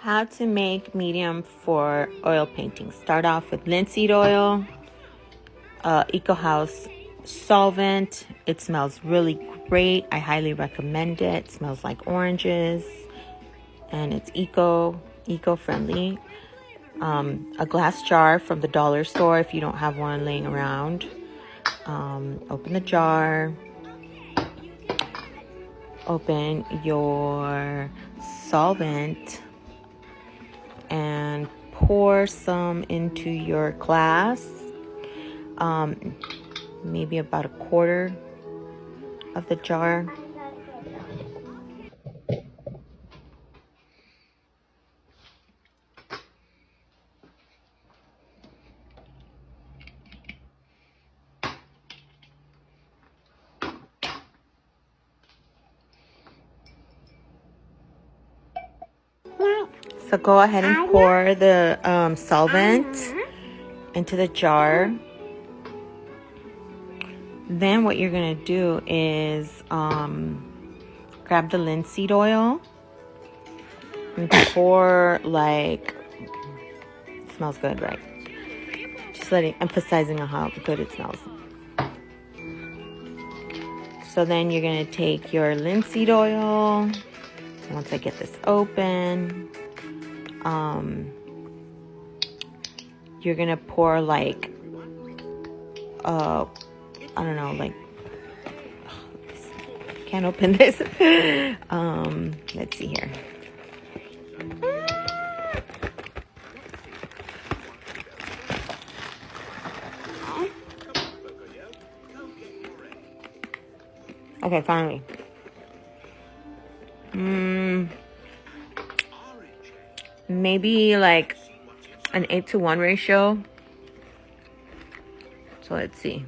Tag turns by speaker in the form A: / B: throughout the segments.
A: How to make medium for oil painting. Start off with linseed oil, Eco House solvent. It smells really great. I recommend it. It smells like oranges and it's eco-friendly. A glass jar from the dollar store if you don't have one laying around. Open the jar. Open your solvent and pour some into your glass. Maybe about a quarter of the jar. So go ahead and pour the solvent into the jar. Then what you're going to do is grab the linseed oil and pour it smells good, right? Just emphasizing on how good it smells. So then you're going to take your linseed oil. Once I get this open, you're going to pour I don't know, can't open this. Let's see here. Okay, finally. Maybe like an 8-to-1 ratio. So let's see.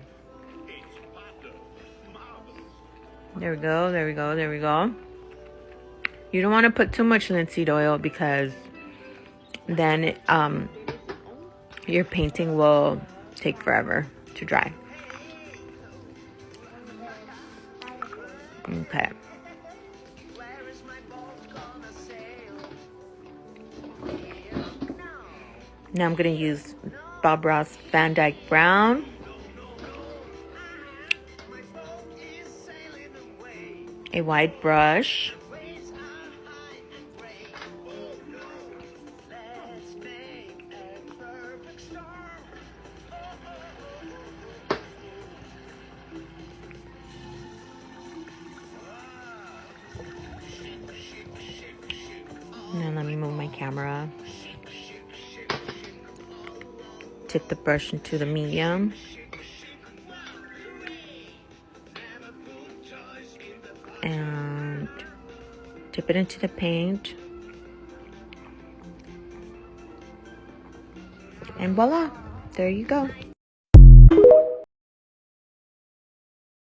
A: There we go, there we go, there we go. You don't want to put too much linseed oil because then your painting will take forever to dry. Okay. Now I'm going to use Bob Ross Van Dyke Brown. A wide brush. Now let me move my camera. Tip the brush into the medium. And dip it into the paint. And voila, there you go.